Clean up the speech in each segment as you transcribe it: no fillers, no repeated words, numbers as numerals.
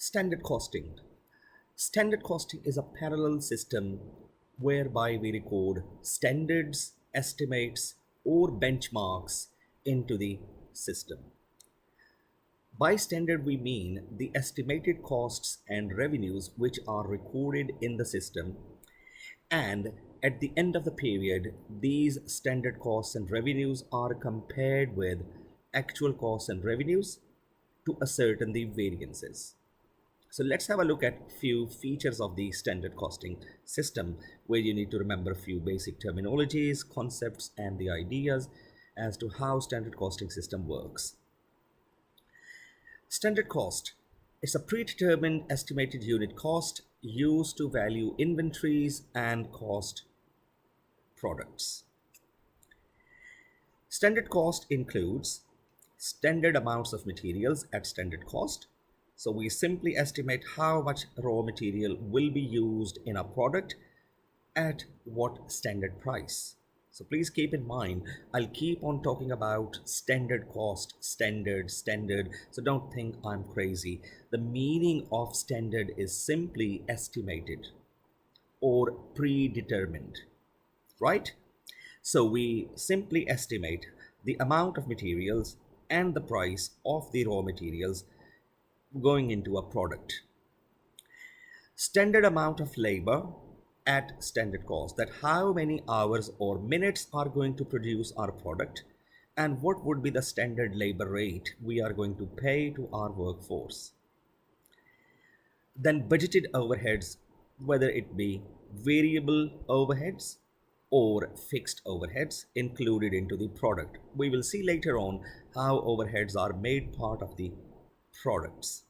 Standard costing. Standard costing is a parallel system whereby we record standards, estimates, or benchmarks into the system. By standard, we mean the estimated costs and revenues which are recorded in the system, and at the end of the period, these standard costs and revenues are compared with actual costs and revenues to ascertain the variances. So let's have a look at few features of the standard costing system, where you need to remember a few basic terminologies, concepts, and the ideas as to how standard costing system works. Standard cost is a predetermined estimated unit cost used to value inventories and cost products. Standard cost includes standard amounts of materials at standard cost. So we simply estimate how much raw material will be used in a product at what standard price. So please keep in mind, I'll keep on talking about standard cost, standard. So don't think I'm crazy. The meaning of standard is simply estimated or predetermined, right? So we simply estimate the amount of materials and the price of the raw materials going into a product. Standard amount of labor at standard cost, that how many hours or minutes are going to produce our product, and what would be the standard labor rate we are going to pay to our workforce. Then budgeted overheads, whether it be variable overheads or fixed overheads included into the product. We will see later on how overheads are made part of the products.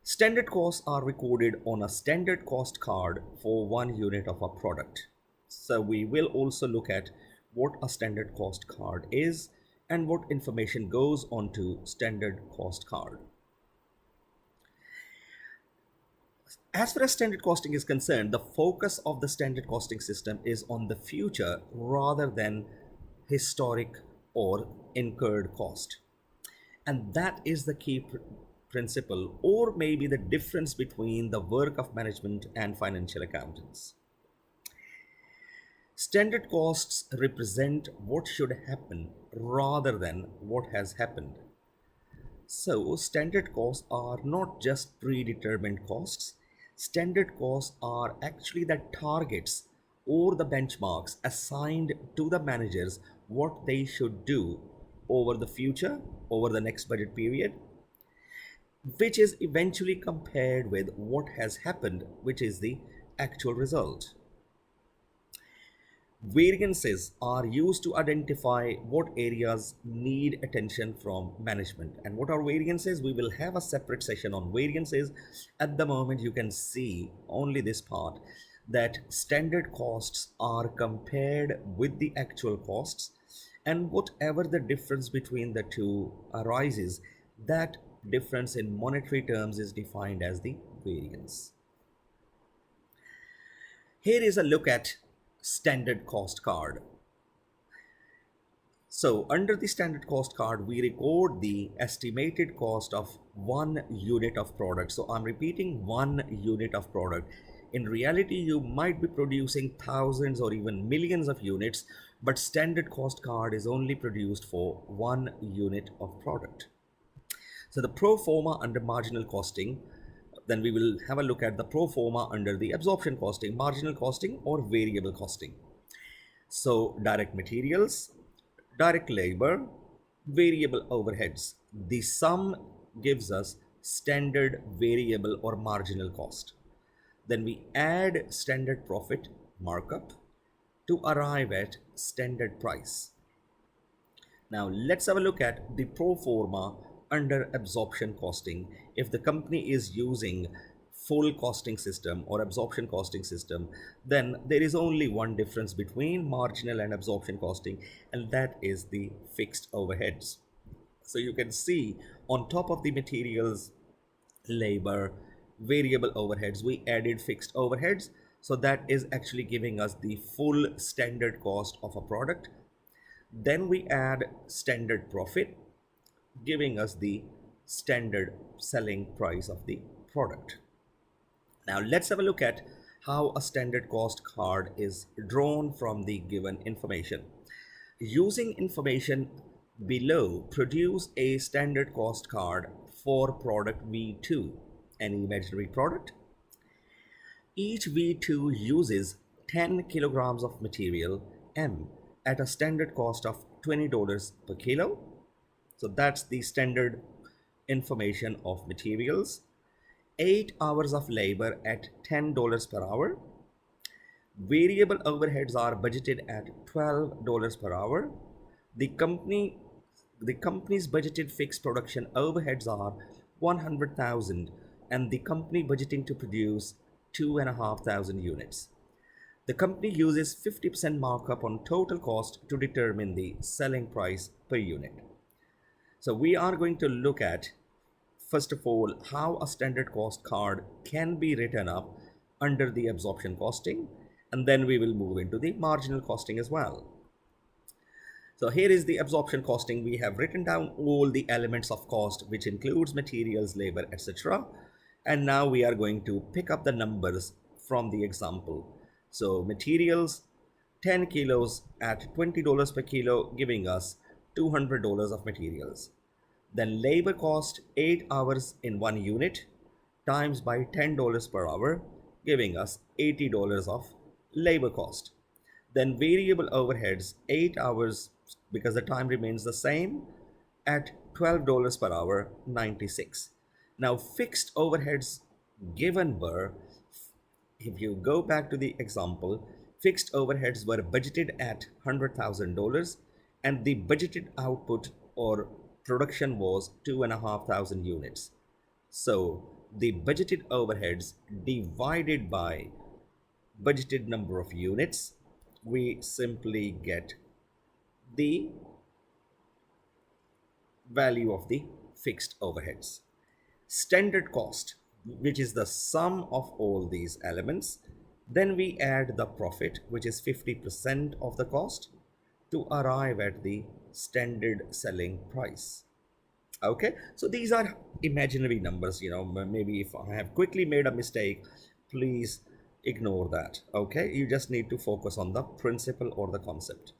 Standard costs are recorded on a standard cost card for 1 unit of a product. So we will also look at what a standard cost card is and what information goes onto standard cost card. As far as standard costing is concerned, the focus of the standard costing system is on the future rather than historic or incurred cost. And that is the key principle, or maybe the difference between the work of management and financial accountants. Standard costs represent what should happen rather than what has happened. So standard costs are not just predetermined costs. Standard costs are actually the targets or the benchmarks assigned to the managers what they should do over the future, over the next budget period, which is eventually compared with what has happened, which is the actual result. Variances are used to identify what areas need attention from management. And what are variances? We will have a separate session on variances. At the moment, you can see only this part, that standard costs are compared with the actual costs, and whatever the difference between the two arises, that difference in monetary terms is defined as the variance. Here is a look at standard cost card. So under the standard cost card, we record the estimated cost of 1 unit of product. So I'm repeating, 1 unit of product. In reality, you might be producing thousands or even millions of units, but standard cost card is only produced for 1 unit of product. So the pro forma under marginal costing, then we will have a look at the pro forma under the absorption costing, marginal costing, or variable costing. So direct materials, direct labor, variable overheads. The sum gives us standard variable or marginal cost. Then we add standard profit markup to arrive at standard price. Now let's have a look at the pro forma under absorption costing. If the company is using full costing system or absorption costing system, then there is only one difference between marginal and absorption costing, and that is the fixed overheads. So you can see on top of the materials, labor, variable overheads, we added fixed overheads. So that is actually giving us the full standard cost of a product. Then we add standard profit, giving us the standard selling price of the product. Now let's have a look at how a standard cost card is drawn from the given information. Using information below, produce a standard cost card for product V2, an imaginary product. Each V2 uses 10 kilograms of material M at a standard cost of $20 per kilo. So that's the standard information of materials. 8 hours of labor at $10 per hour. Variable overheads are budgeted at $12 per hour. The company the company's budgeted fixed production overheads are 100,000 and the company budgeting to produce 2,500 units. The company uses 50% markup on total cost to determine the selling price per unit. So we are going to look at, first of all, how a standard cost card can be written up under the absorption costing, and then we will move into the marginal costing as well. So here is the absorption costing. We have written down all the elements of cost, which includes materials, labor, etc. And now we are going to pick up the numbers from the example. So materials, 10 kilos at $20 per kilo, giving us $200 of materials. Then labor cost, 8 hours in 1 unit times by $10 per hour, giving us $80 of labor cost. Then variable overheads, 8 hours, because the time remains the same, at $12 per hour, 96. Now fixed overheads given were, if you go back to the example, fixed overheads were budgeted at $100,000 and the budgeted output or production was 2,500 units. So the budgeted overheads divided by budgeted number of units, we simply get the value of the fixed overheads. Standard cost, which is the sum of all these elements. Then we add the profit, which is 50% of the cost, to arrive at the standard selling price. Okay, so these are imaginary numbers. Maybe if I have quickly made a mistake, please ignore that. Okay, you just need to focus on the principle or the concept.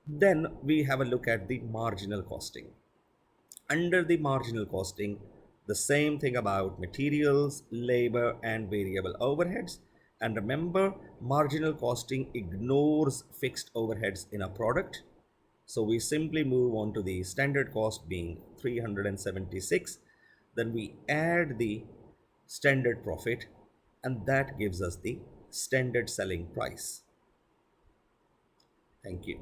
Then we have a look at the marginal costing. Under the marginal costing, the same thing about materials, labor, and variable overheads. And remember, marginal costing ignores fixed overheads in a product. So we simply move on to the standard cost being 376. Then we add the standard profit, and that gives us the standard selling price. Thank you.